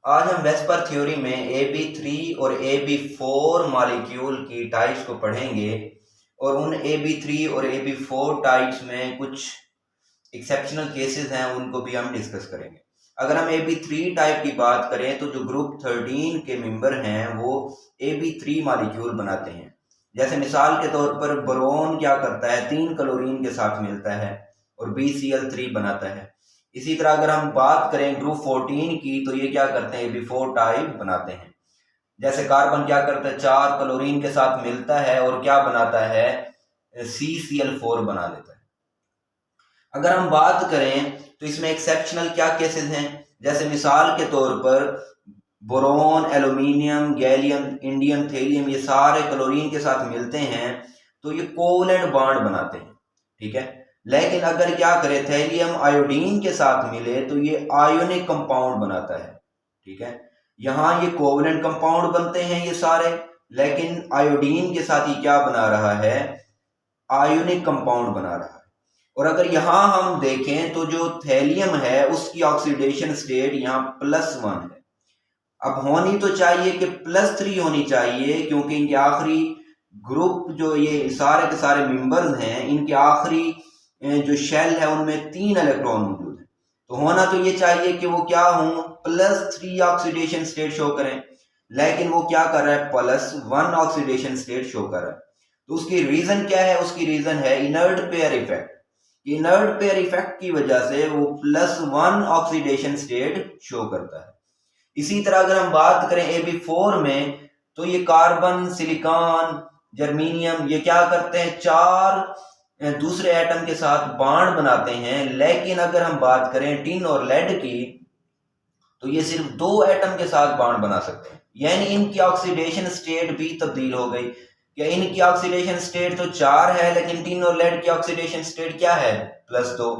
आज हम VSEPR theory में Ab3 और Ab4 मॉलिक्यूल की टाइप्स को पढ़ेंगे और उन Ab3 और Ab4 टाइप्स में कुछ एक्सेप्शनल केसेस हैं उनको भी हम डिस्कस करेंगे। अगर हम Ab3 टाइप की बात करें तो जो ग्रुप 13 के मेंबर हैं वो Ab3 मॉलिक्यूल बनाते हैं। जैसे मिसाल के तौर पर बोरोन क्या करता है, 3 क्लोरीन के साथ मिलता है और BCl3 बनाता है। इसी तरह अगर हम बात करें ग्रुप 14 की तो ये क्या करते हैं, Ab4 टाइप बनाते हैं। जैसे कार्बन क्या करता है, 4 क्लोरीन के साथ मिलता है और क्या बनाता है, CCl4 बना लेता है। अगर हम बात करें तो इसमें एक्सेप्शनल क्या केसेस हैं, जैसे मिसाल के तौर पर boron, aluminium, gallium, indium, thallium, ये सारे क्लोरीन के साथ मिलते हैं तो ये कोवलेंट बॉन्ड बनाते हैं, ठीक है। लेकिन अगर क्या करें, थेलियम आयोडीन के साथ मिले तो ये आयोनिक कंपाउंड बनाता है, ठीक है। यहाँ ये कोवलेंट कंपाउंड बनते हैं ये सारे, लेकिन आयोडीन के साथ ये क्या बना रहा है, आयोनिक कंपाउंड बना रहा है। और अगर यहाँ हम देखें तो जो थेलियम है उसकी ऑक्सीडेशन स्टेट यहाँ +1 है। अब होनी तो चाहिए कि +3 होनी चाहिए, क्योंकि इनके आखिरी ग्रुप जो ये सारे के सारे मेंबर्स हैं इनके आखिरी जो शेल है उनमें 3 इलेक्ट्रॉन मौजूद है। तो होना तो ये चाहिए कि वो क्या हों, +3 ऑक्सीडेशन स्टेट शो करें, लेकिन वो क्या कर रहा है, +1 ऑक्सीडेशन स्टेट शो कर रहा है। तो उसकी रीजन क्या है, उसकी रीजन है inert pair effect. Inert pair effect की वजह से वो +1 ऑक्सीडेशन स्टेट शो करता है। इसी तरह अगर हम बात करें Ab4 में तो ये कार्बन, सिलिकॉन, जर्मीनियम ये क्या करते हैं, 4 दूसरे एटम के साथ बॉन्ड बनाते हैं। लेकिन अगर हम बात करें टिन और लेड की तो ये सिर्फ 2 एटम के साथ बॉन्ड बना सकते हैं, यानी इनकी ऑक्सीडेशन स्टेट भी तब्दील हो गई। या इनकी ऑक्सीडेशन स्टेट तो 4 है, लेकिन टिन और लेड की ऑक्सीडेशन स्टेट क्या है, +2।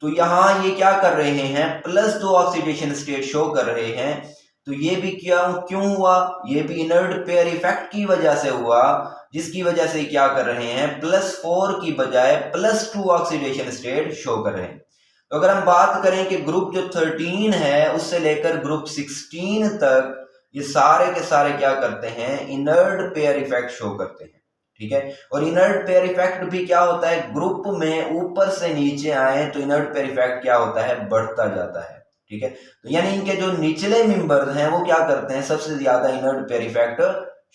तो यहाँ ये क्या कर रहे हैं, +2 ऑक्सीडेशन स्टेट शो कर रहे हैं। तो ये भी क्यों हुआ, ये भी इनर्ट पेयर इफेक्ट की वजह से हुआ, जिसकी वजह से क्या कर रहे हैं, +4 की बजाय +2 ऑक्सीडेशन स्टेट शो कर रहे हैं। तो अगर हम बात करें कि ग्रुप जो 13 है उससे लेकर ग्रुप 16 तक ये सारे के सारे क्या करते हैं, इनर्ट पेयर इफेक्ट शो करते हैं, ठीक है। और इनर्ट पेयर इफेक्ट भी क्या होता है, ग्रुप में ऊपर से नीचे आए तो इनर्ट पेयर इफेक्ट क्या होता है, बढ़ता जाता है, ठीक है। तो यानी इनके जो निचले मेंबर्स हैं वो क्या करते हैं, सबसे ज्यादा इनर्ट पेयर इफेक्ट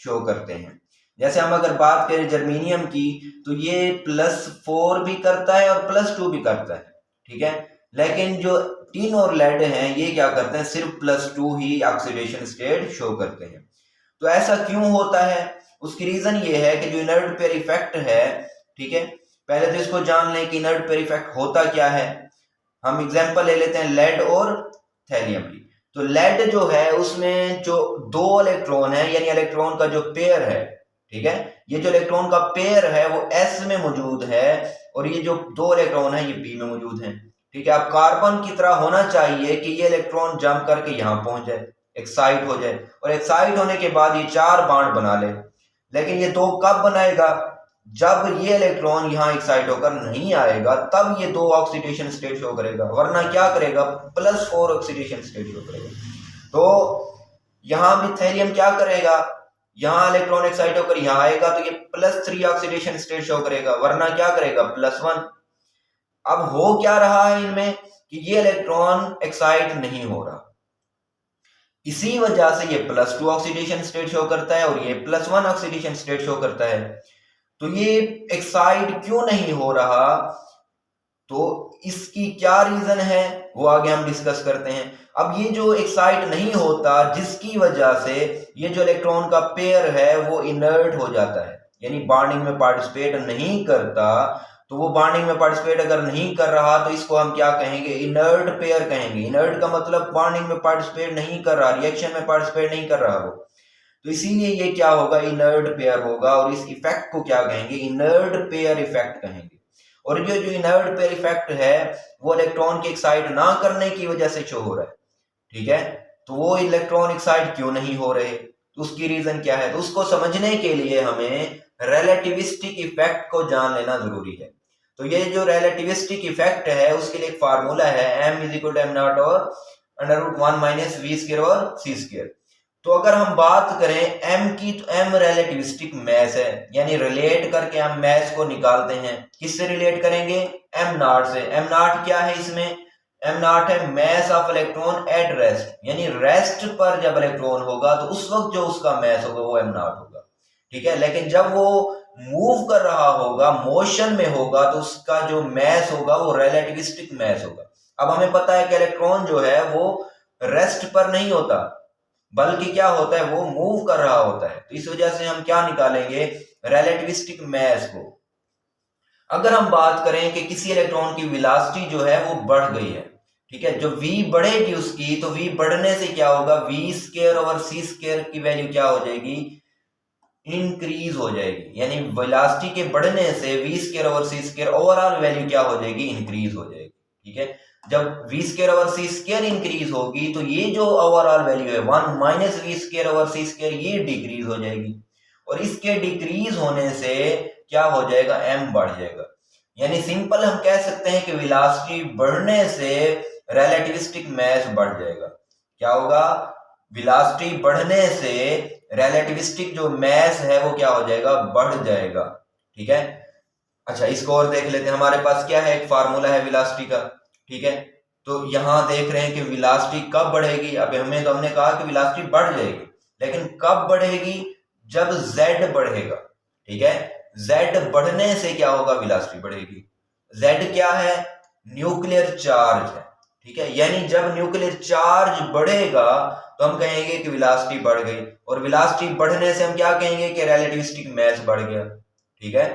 शो करते हैं। जैसे हम अगर बात करें जर्मीनियम की तो ये +4 भी करता है और +2 भी करता है, ठीक है। लेकिन जो टिन और लेड हैं ये क्या करते हैं, सिर्फ +2 ही ऑक्सीडेशन स्टेट शो करते हैं। तो ऐसा क्यों होता है, उसकी रीजन ये है कि जो इनर्ट पेयर इफेक्ट है, ठीक है, पहले तो इसको जान लें कि इनर्ट पेयर इफेक्ट होता क्या है। हम एग्जांपल ले लेते हैं लेड और थैलियम की। तो लेड जो है उसमें जो 2 इलेक्ट्रॉन है, यानी इलेक्ट्रॉन का जो पेयर है, ठीक है, ये जो इलेक्ट्रॉन का पेयर है वो s में मौजूद है और ये जो 2 इलेक्ट्रॉन है ये p में मौजूद है, ठीक है। अब कार्बन की तरह होना चाहिए कि ये इलेक्ट्रॉन जंप करके यहां पहुंच जाए, एक्साइट हो जाए, और एक्साइट होने के बाद ये 4 बॉन्ड बना ले। लेकिन ये 2 कब बनाएगा, जब ये इलेक्ट्रॉन यहाँ एक्साइट होकर नहीं आएगा तब ये 2 ऑक्सीडेशन स्टेट शो करेगा, वरना क्या करेगा, +4 ऑक्सीडेशन स्टेट शो करेगा। तो यहाँ भी थैलियम क्या करेगा, यहाँ इलेक्ट्रॉन एक्साइट होकर यहाँ आएगा तो ये +3 ऑक्सीडेशन स्टेट शो करेगा, वरना क्या करेगा, +1। अब हो क्या रहा है इनमें कि ये इलेक्ट्रॉन एक्साइट नहीं हो रहा, इसी वजह से ये +2 ऑक्सीडेशन स्टेट शो करता है और ये +1 ऑक्सीडेशन स्टेट शो करता है। तो ये एक्साइट क्यों नहीं हो रहा, तो इसकी क्या रीजन है वो आगे हम डिस्कस करते हैं। अब ये जो एक्साइट नहीं होता जिसकी वजह से ये जो इलेक्ट्रॉन का पेयर है वो इनर्ट हो जाता है, यानी बॉन्डिंग में पार्टिसिपेट नहीं करता। तो वो बॉन्डिंग में पार्टिसिपेट अगर नहीं कर रहा तो इसको हम क्या कहेंगे, इनर्ट पेयर कहेंगे। इनर्ट का मतलब बॉन्डिंग में पार्टिसिपेट नहीं कर रहा, रिएक्शन में पार्टिसिपेट नहीं कर रहा वो। तो इसीलिए ये क्या होगा, इनर्ट पेयर होगा और इस इफेक्ट को क्या कहेंगे, इनर्ट पेयर इफेक्ट कहेंगे। और ये जो इनर्ट पेयर इफेक्ट है वो इलेक्ट्रॉन के एक्साइट ना करने की वजह से शो हो रहा है, ठीक है। तो वो इलेक्ट्रॉन एक्साइट क्यों नहीं हो रहे, तो उसकी रीजन क्या है, तो उसको समझने के लिए हमें रिलेटिविस्टिक इफेक्ट को जान लेना जरूरी है। तो ये जो रिलेटिविस्टिक इफेक्ट है उसके लिए एक फार्मूला है, m = m0 और √1 माइनस वी स्क्वायर और सी स्क्वायर। तो अगर हम बात करें m की, तो m रिलेटिविस्टिक मैस है, यानी रिलेट करके हम मैस को निकालते हैं। किससे रिलेट करेंगे? m नॉट से। m नॉट क्या है इसमें? m नॉट है mass of electron at rest, यानी रेस्ट पर जब इलेक्ट्रॉन होगा तो उस वक्त जो उसका मैस होगा वो m नॉट होगा, ठीक है। लेकिन जब वो मूव कर रहा होगा, मोशन में होगा, तो उसका जो मैस होगा वो रिलेटिविस्टिक मैस होगा। अब हमें पता है कि इलेक्ट्रॉन जो है वो रेस्ट पर नहीं होता, बल्कि क्या होता है, वो मूव कर रहा होता है। तो इस वजह से हम क्या निकालेंगे? रिलेटिविस्टिक मैस को। अगर हम बात करें कि किसी इलेक्ट्रॉन की वेलोसिटी जो है वो बढ़ गई है, ठीक है, जो v बढ़ेगी उसकी, तो v बढ़ने से क्या होगा? v square over c square की वैल्यू क्या हो जाएगी? इंक्रीज हो जाएगी। यानी वेलोसिटी के बढ़ने से v square over c square overall value क्या हो जाएगी? इंक्रीज हो जाएगी, ठीक है। जब v square over c square increase होगी तो ये जो ओवरऑल वैल्यू है 1 minus v square over c square ये डिक्रीज हो जाएगी, और इसके डिक्रीज होने से क्या हो जाएगा? m बढ़ जाएगा। यानी सिंपल हम कह सकते हैं कि वेलोसिटी बढ़ने से रिलेटिविस्टिक मैस बढ़ जाएगा। क्या होगा? वेलोसिटी बढ़ने से रिलेटिविस्टिक जो मैस है वो क्या हो जाएगा? बढ़ जाएगा, ठीक है। अच्छा, इसको और देख लेते हैं। हमारे पास क्या है? एक फार्मूला है वेलोसिटी का, ठीक है। तो यहां देख रहे हैं कि वेलोसिटी कब बढ़ेगी। अब हमने कहा कि वेलोसिटी बढ़ जाएगी, लेकिन कब बढ़ेगी? जब z बढ़ेगा, ठीक है। z बढ़ने से क्या होगा? वेलोसिटी बढ़ेगी। z क्या है? न्यूक्लियर चार्ज है, ठीक है। यानी जब न्यूक्लियर चार्ज बढ़ेगा तो हम कहेंगे कि वेलोसिटी बढ़ गई, और वेलोसिटी बढ़ने से हम क्या कहेंगे? कि रिलेटिविस्टिक मैस बढ़ गया, ठीक है।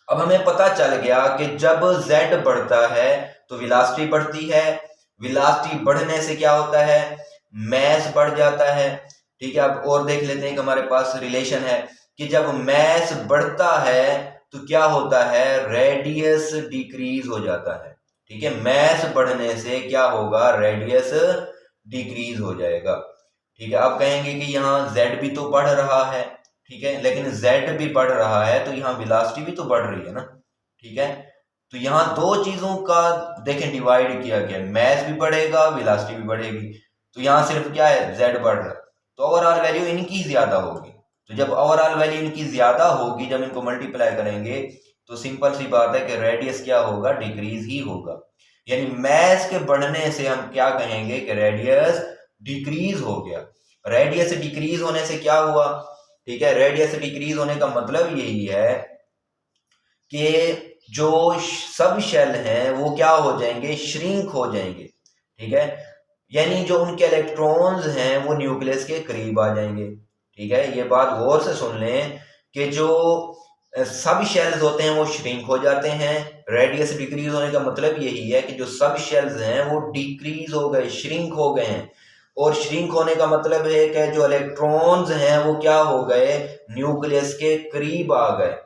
अब हमें पता चल गया कि जब z बढ़ता है तो वेलोसिटी बढ़ती है, वेलोसिटी बढ़ने से क्या होता है? मैस बढ़ जाता है, ठीक है। अब और देख लेते हैं कि हमारे पास रिलेशन है कि जब मैस बढ़ता है तो क्या होता है? रेडियस डिक्रीज हो जाता है, ठीक है। मैस बढ़ने से क्या होगा? रेडियस डिक्रीज हो जाएगा, ठीक है। अब कहेंगे कि यहाँ z भी तो बढ़ रहा है, ठीक है, लेकिन z भी बढ़ रहा है तो यहाँ वेलोसिटी भी तो बढ़ रही है ना, ठीक है। तो यहाँ दो चीजों का देखें डिवाइड किया गया, मैस भी बढ़ेगा, वेलोसिटी भी बढ़ेगी। तो यहाँ सिर्फ क्या है? z बढ़ रहा है, तो ओवरऑल वैल्यू इनकी ज्यादा होगी। तो जब ओवरऑल वैल्यू इनकी ज्यादा होगी, जब इनको मल्टीप्लाई करेंगे, तो सिंपल सी बात है कि रेडियस क्या होगा? डिक्रीज ही होगा। यानी मैस के बढ़ने से हम क्या कहेंगे? कि रेडियस डिक्रीज हो गया। रेडियस डिक्रीज होने से क्या हुआ? ठीक है, रेडियस डिक्रीज होने का मतलब यही है कि जो सब शेल हैं वो क्या हो जाएंगे? श्रिंक हो जाएंगे, ठीक है। यानी जो उनके इलेक्ट्रॉन्स हैं वो न्यूक्लियस के करीब आ जाएंगे, ठीक है। ये बात गौर से सुन लें कि जो सब शेल्स होते हैं वो श्रिंक हो जाते हैं। रेडियस डिक्रीज होने का मतलब यही है कि जो सब शेल्स हैं वो डिक्रीज हो गए, श्रिंक हो गए हैं। और श्रिंक होने का मतलब है कि जो इलेक्ट्रॉन्स हैं वो क्या हो गए? न्यूक्लियस के करीब आ गए।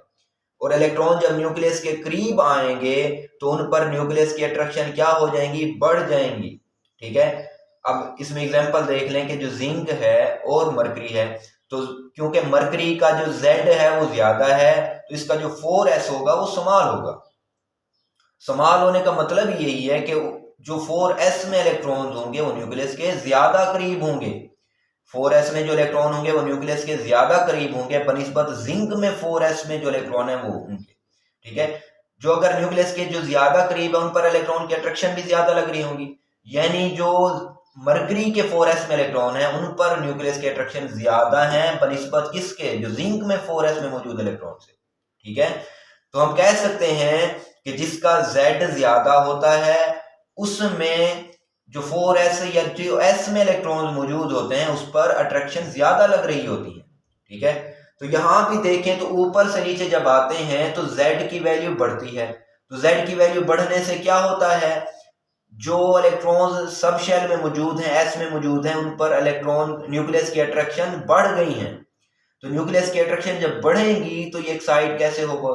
और इलेक्ट्रॉन जब न्यूक्लियस के करीब आएंगे तो उन पर न्यूक्लियस की अट्रैक्शन क्या हो जाएंगी? बढ़ जाएंगी, ठीक है। अब इसमें एग्जांपल देख लें कि जो जिंक है और मरकरी है, तो क्योंकि मरकरी का जो Z है वो ज्यादा है तो इसका जो 4s होगा वो स्मॉल होगा। स्मॉल होने का मतलब यही है कि जो 4s में इलेक्ट्रॉन्स होंगे वो न्यूक्लियस के ज्यादा करीब होंगे। 4s में जो इलेक्ट्रॉन होंगे वो न्यूक्लियस के ज्यादा करीब होंगे बनिस्बत जिंक में 4s में जो इलेक्ट्रॉन है वो होंगे, ठीक है। जो अगर न्यूक्लियस के जो ज्यादा करीब है उन पर इलेक्ट्रॉन की अट्रैक्शन भी ज्यादा लग रही होंगी, यानी जो मरकरी के 4s में इलेक्ट्रॉन है उन पर न्यूक्लियस की अट्रैक्शन ज्यादा है बनिस्बत किसके? जो जिंक में 4s में मौजूद इलेक्ट्रॉन से, ठीक है। तो हम कह सकते हैं कि जिसका Z ज्यादा होता है उसमें जो 4s या जो s में इलेक्ट्रॉन मौजूद होते हैं उस पर अट्रैक्शन ज्यादा लग रही होती है, ठीक है। तो यहां भी देखें तो ऊपर से नीचे जब आते हैं तो Z की वैल्यू बढ़ती है। तो Z की वैल्यू बढ़ने से क्या होता है? जो इलेक्ट्रॉन सब शेल में मौजूद हैं, s में मौजूद हैं, उन पर इलेक्ट्रॉन न्यूक्लियस की अट्रैक्शन बढ़ गई है। तो न्यूक्लियस की अट्रैक्शन जब बढ़ेगी तो ये एक्साइट कैसे होगा?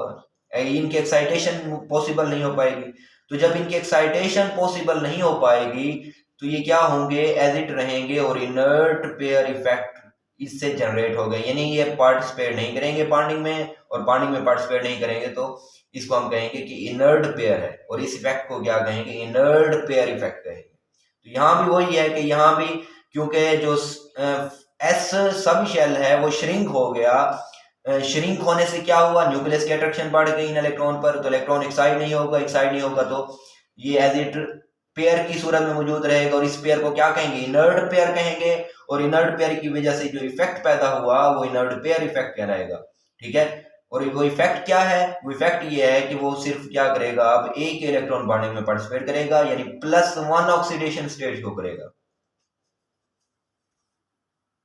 इनकी एक्साइटेशन पॉसिबल नहीं हो पाएगी। तो जब इनकी एक्साइटेशन पॉसिबल नहीं हो पाएगी तो ये क्या होंगे? एज इट रहेंगे और इनर्ट पेयर इफेक्ट इससे जनरेट हो गए, यानी ये पार्टिसिपेट नहीं करेंगे बॉन्डिंग में, और बॉन्डिंग में पार्टिसिपेट नहीं करेंगे तो इसको हम कहेंगे कि इनर्ट पेयर है, और इस इफेक्ट को क्या कहेंगे? इनर्ट पेयर इफेक्ट कहेंगे। तो यहाँ भी वही है कि यहाँ भी क्योंकि जो एस सब शेल है वो श्रिंक हो गया, श्रिंक होने से क्या हुआ, न्यूक्लियस की अट्रैक्शन बढ़ गई इन इलेक्ट्रॉन पर, तो इलेक्ट्रॉन एक्साइड नहीं होगा तो ये एज इट पेयर की सूरत में मौजूद रहेगा, और इस पेयर को क्या कहेंगे, इनर्ट पेयर कहेंगे, और इनर्ट पेयर की वजह से जो इफेक्ट पैदा हुआ वो इनर्ट पेयर इफेक्ट कहलाएगा। ठीक है, और वो इफेक्ट क्या है, वो इफेक्ट ये है कि वो सिर्फ क्या करेगा, अब एक इलेक्ट्रॉन बांडिंग में पार्टिसिपेट करेगा, यानी +1 ऑक्सीडेशन स्टेज को करेगा।